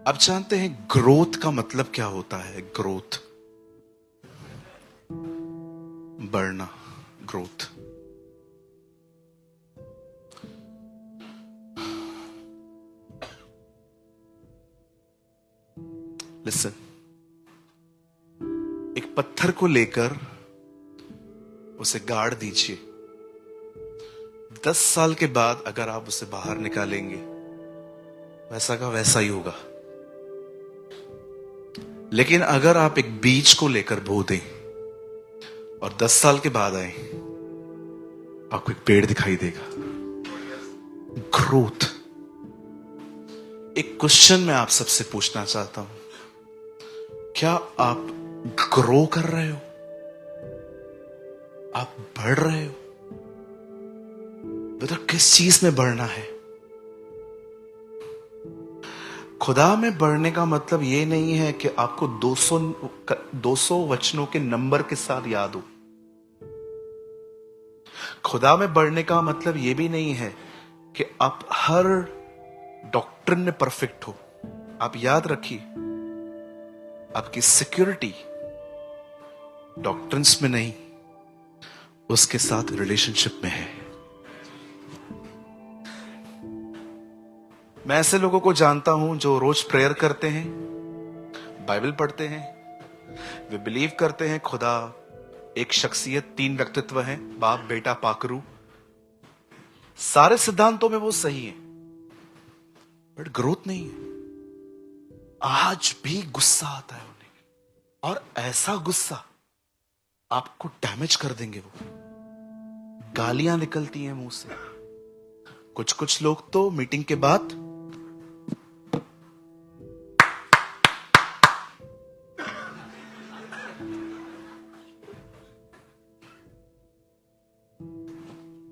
आप जानते हैं ग्रोथ का मतलब क्या होता है? ग्रोथ, बढ़ना, ग्रोथ। लिसन, एक पत्थर को लेकर उसे गाड़ दीजिए। 10 साल के बाद अगर आप उसे बाहर निकालेंगे, वैसा का वैसा ही होगा। लेकिन अगर आप एक बीज को लेकर बो दें और 10 साल के बाद आए, आपको एक पेड़ दिखाई देगा। ग्रोथ। एक क्वेश्चन मैं आप सबसे पूछना चाहता हूं, क्या आप ग्रो कर रहे हो? आप बढ़ रहे हो? बेटा, किस चीज में बढ़ना है? खुदा में बढ़ने का मतलब यह नहीं है कि आपको 200 वचनों के नंबर के साथ याद हो। खुदा में बढ़ने का मतलब यह भी नहीं है कि आप हर डॉक्ट्रिन में परफेक्ट हो। आप याद रखिए, आपकी सिक्योरिटी डॉक्ट्रिन्स में नहीं, उसके साथ रिलेशनशिप में है। मैं ऐसे लोगों को जानता हूं जो रोज प्रेयर करते हैं, बाइबल पढ़ते हैं, वे बिलीव करते हैं खुदा एक शख्सियत, 3 व्यक्तित्व हैं, बाप बेटा पाकरू। सारे सिद्धांतों में वो सही है, बट ग्रोथ नहीं है। आज भी गुस्सा आता है उन्हें, और ऐसा गुस्सा आपको डैमेज कर देंगे। वो गालियां निकलती हैं मुंह से। कुछ लोग तो मीटिंग के बाद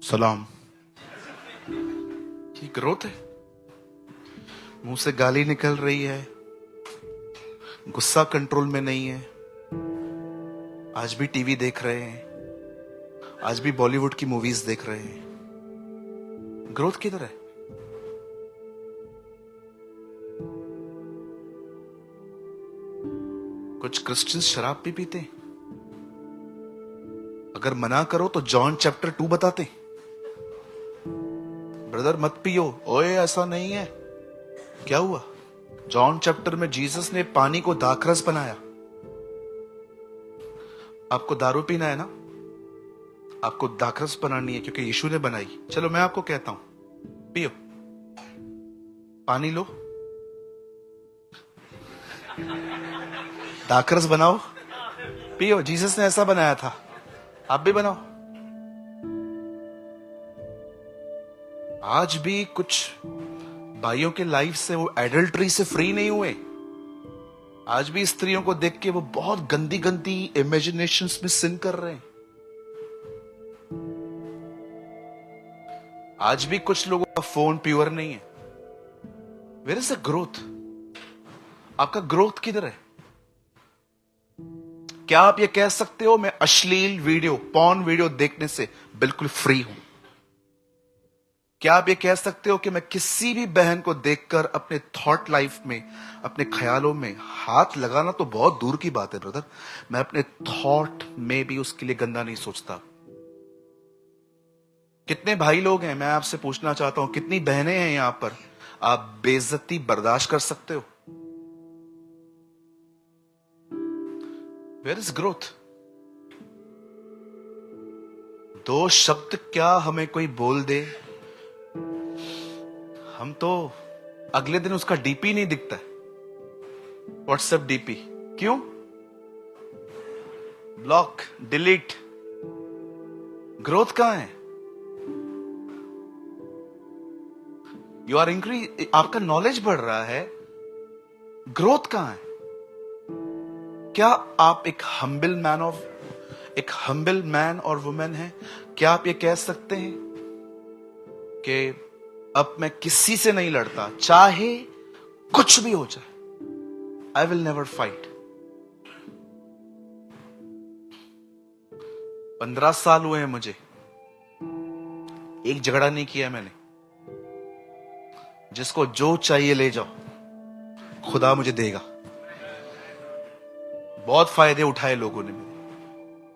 सलाम, ये ग्रोथ है? मुंह से गाली निकल रही है, गुस्सा कंट्रोल में नहीं है, आज भी टीवी देख रहे हैं, आज भी बॉलीवुड की मूवीज देख रहे हैं। ग्रोथ किधर है? कुछ क्रिश्चियंस शराब भी पीते हैं। अगर मना करो तो जॉन चैप्टर 2 बताते, ब्रदर मत पियो। ओए ऐसा नहीं है। क्या हुआ? जॉन चैप्टर में जीसस ने पानी को दाखरस बनाया। आपको दारू पीना है ना, आपको दाखरस बनानी है क्योंकि यीशु ने बनाई। चलो मैं आपको कहता हूं, पियो, पानी लो, दाखरस बनाओ, पियो। जीसस ने ऐसा बनाया था, आप भी बनाओ। आज भी कुछ भाइयों के लाइफ से वो एडल्ट्री से फ्री नहीं हुए। आज भी स्त्रियों को देख के वो बहुत गंदी गंदी इमेजिनेशंस में सिन कर रहे हैं। आज भी कुछ लोगों का फोन प्योर नहीं है। Where is the growth? आपका ग्रोथ किधर है? क्या आप ये कह सकते हो मैं अश्लील वीडियो, पॉर्न वीडियो देखने से बिल्कुल फ्री हूं? क्या आप ये कह सकते हो कि मैं किसी भी बहन को देखकर अपने थॉट लाइफ में, अपने ख्यालों में हाथ लगाना तो बहुत दूर की बात है ब्रदर, मैं अपने थॉट में भी उसके लिए गंदा नहीं सोचता। कितने भाई लोग हैं, मैं आपसे पूछना चाहता हूं, कितनी बहनें हैं यहां पर, आप बेइज्जती बर्दाश्त कर सकते हो? Where is growth? 2 शब्द क्या हमें कोई बोल दे, हम तो अगले दिन उसका डीपी नहीं दिखता है, व्हाट्सएप डीपी। क्यों? Block, delete. ग्रोथ कहां है? यू आर इंक्रीज, आपका नॉलेज बढ़ रहा है, ग्रोथ कहां है? क्या आप एक हम्बल मैन और वुमेन हैं? क्या आप ये कह सकते हैं कि अब मैं किसी से नहीं लड़ता, चाहे कुछ भी हो जाए, आई विल नेवर फाइट? 15 साल हुए हैं मुझे, एक झगड़ा नहीं किया मैंने। जिसको जो चाहिए ले जाओ, खुदा मुझे देगा। बहुत फायदे उठाए लोगों ने मेरे,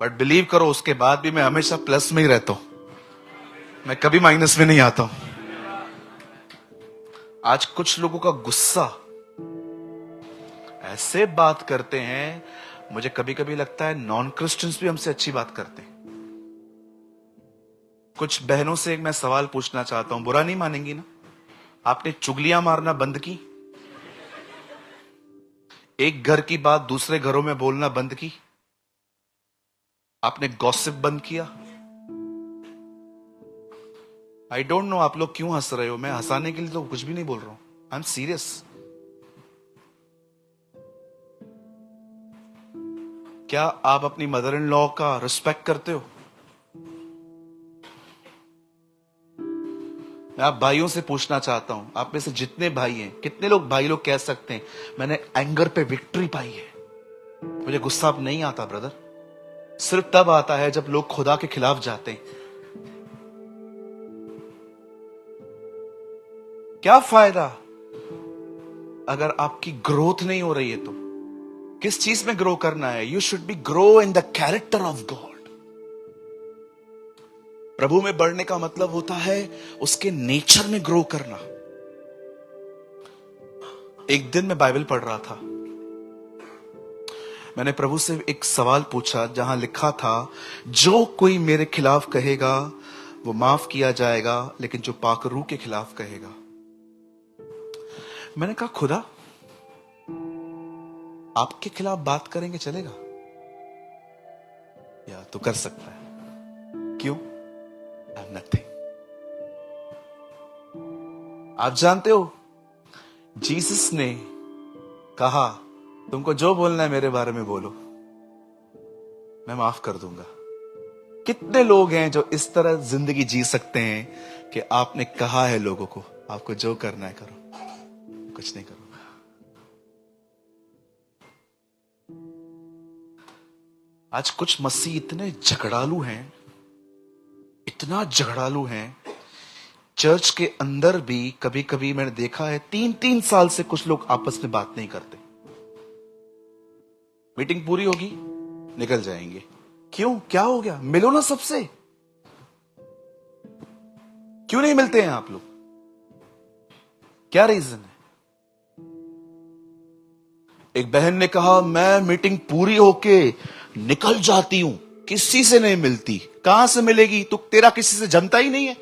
बट बिलीव करो उसके बाद भी मैं हमेशा प्लस में ही रहता हूं, मैं कभी माइनस में नहीं आता हूं। आज कुछ लोगों का गुस्सा, ऐसे बात करते हैं, मुझे कभी कभी लगता है नॉन क्रिश्चियंस भी हमसे अच्छी बात करते हैं। कुछ बहनों से एक मैं सवाल पूछना चाहता हूं, बुरा नहीं मानेंगी ना? आपने चुगलियां मारना बंद की? एक घर की बात दूसरे घरों में बोलना बंद की? आपने गॉसिप बंद किया? आई डोंट नो आप लोग क्यों हंस रहे हो, मैं हंसाने के लिए तो कुछ भी नहीं बोल रहा हूं, आई एम सीरियस। क्या आप अपनी मदर इन लॉ का रिस्पेक्ट करते हो? मैं आप भाइयों से पूछना चाहता हूं, आप में से जितने भाई हैं, कितने लोग भाई लोग कह सकते हैं मैंने एंगर पे विक्ट्री पाई है, मुझे गुस्सा अब नहीं आता ब्रदर? सिर्फ तब आता है जब लोग खुदा के खिलाफ जाते हैं। क्या फायदा अगर आपकी ग्रोथ नहीं हो रही है? तो किस चीज में ग्रो करना है? You should be grow in the character of God. प्रभु में बढ़ने का मतलब होता है उसके नेचर में ग्रो करना। एक दिन मैं बाइबल पढ़ रहा था, मैंने प्रभु से एक सवाल पूछा जहां लिखा था, जो कोई मेरे खिलाफ कहेगा वो माफ किया जाएगा, लेकिन जो पाक रूह के खिलाफ कहेगा। मैंने कहा खुदा आपके खिलाफ बात करेंगे चलेगा? या तो कर सकता है, क्यों? नथिंग। आप जानते हो जीसस ने कहा तुमको जो बोलना है मेरे बारे में बोलो, मैं माफ कर दूंगा। कितने लोग हैं जो इस तरह जिंदगी जी सकते हैं कि आपने कहा है लोगों को आपको जो करना है करो, कुछ नहीं करूंगा। आज कुछ मसीह इतने झगड़ालू हैं, इतना झगड़ालू हैं, चर्च के अंदर भी कभी कभी मैंने देखा है 3-3 साल से कुछ लोग आपस में बात नहीं करते। मीटिंग पूरी होगी निकल जाएंगे। क्यों? क्या हो गया? मिलो ना सबसे। क्यों नहीं मिलते हैं आप लोग? क्या रीजन है? एक बहन ने कहा मैं मीटिंग पूरी होके निकल जाती हूं, किसी से नहीं मिलती। कहां से मिलेगी? तू तेरा किसी से जमता ही नहीं है।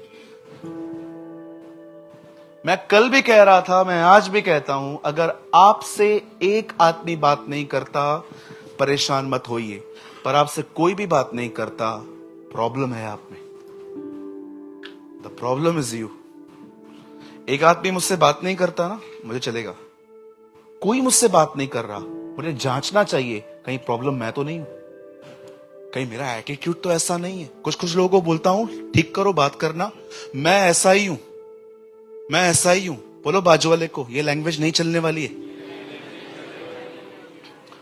मैं कल भी कह रहा था, मैं आज भी कहता हूं, अगर आपसे एक आदमी बात नहीं करता परेशान मत होइए, पर आपसे कोई भी बात नहीं करता, प्रॉब्लम है आप में। The problem is you. एक आदमी मुझसे बात नहीं करता ना, मुझे चलेगा। कोई मुझसे बात नहीं कर रहा, मुझे जांचना चाहिए कहीं प्रॉब्लम मैं तो नहीं हूं, कहीं मेरा एटीट्यूड तो ऐसा नहीं है। कुछ लोगों को बोलता हूं ठीक करो बात करना, मैं ऐसा ही हूं, मैं ऐसा ही हूं। बोलो बाजू वाले को ये लैंग्वेज नहीं चलने वाली है।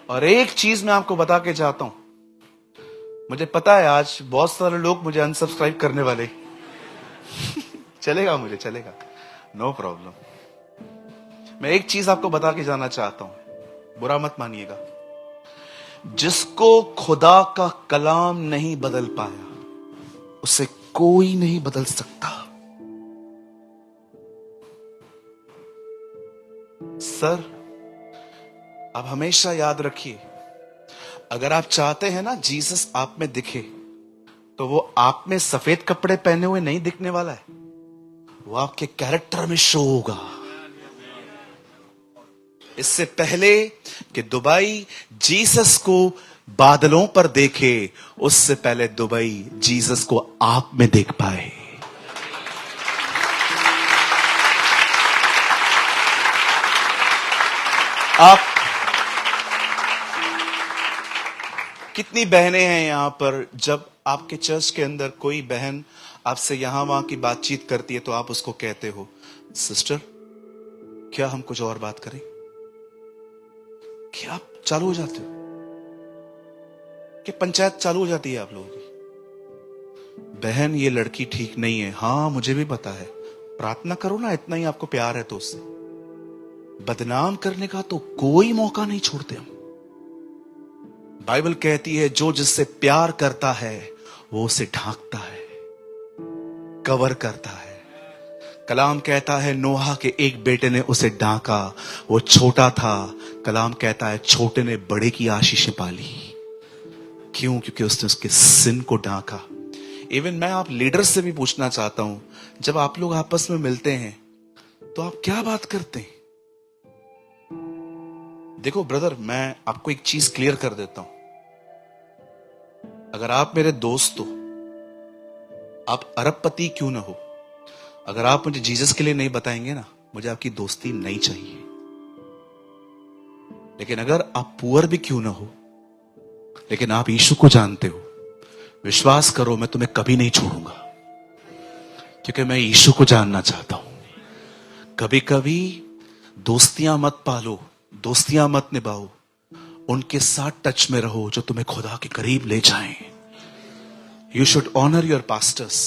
और एक चीज मैं आपको बता के जाता हूं, मुझे पता है आज बहुत सारे लोग मुझे अनसब्सक्राइब करने वाले चलेगा, मुझे चलेगा, नो प्रॉब्लम। मैं एक चीज आपको बता के जाना चाहता हूं, बुरा मत मानिएगा। जिसको खुदा का कलाम नहीं बदल पाया उसे कोई नहीं बदल सकता। सर आप हमेशा याद रखिए, अगर आप चाहते हैं ना जीसस आप में दिखे, तो वो आप में सफेद कपड़े पहने हुए नहीं दिखने वाला है, वो आपके कैरेक्टर में शो होगा। इससे पहले कि दुबई जीसस को बादलों पर देखे, उससे पहले दुबई जीसस को आप में देख पाए। आप कितनी बहनें हैं यहां पर, जब आपके चर्च के अंदर कोई बहन आपसे यहां वहां की बातचीत करती है तो आप उसको कहते हो सिस्टर क्या हम कुछ और बात करें? क्या आप चालू हो जाते हो? कि पंचायत चालू हो जाती है आप लोगों की? बहन ये लड़की ठीक नहीं है, हाँ मुझे भी पता है, प्रार्थना करो ना, इतना ही आपको प्यार है तो उससे। बदनाम करने का तो कोई मौका नहीं छोड़ते हम। बाइबल कहती है जो जिससे प्यार करता है वो उसे ढांकता है, कवर करता है। कलाम कहता है नोहा के एक बेटे ने उसे ढांका, वो छोटा था। कलाम कहता है छोटे ने बड़े की आशीषें पाली। क्यों? क्योंकि उसने उसके सिन को ढांका। इवन मैं आप लीडर से भी पूछना चाहता हूं, जब आप लोग आपस में मिलते हैं तो आप क्या बात करते हैं? देखो ब्रदर, मैं आपको एक चीज क्लियर कर देता हूं। अगर आप मेरे दोस्त हो, आप अरबपति क्यों ना हो, अगर आप मुझे जीसस के लिए नहीं बताएंगे ना, मुझे आपकी दोस्ती नहीं चाहिए। लेकिन अगर आप पुअर भी क्यों ना हो, लेकिन आप यीशु को जानते हो, विश्वास करो मैं तुम्हें कभी नहीं छोड़ूंगा, क्योंकि मैं यीशु को जानना चाहता हूं। कभी कभी दोस्तियां मत पालो, दोस्तियां मत निभाओ, उनके साथ टच में रहो जो तुम्हें खुदा के करीब ले जाएं। You should honour your pastors.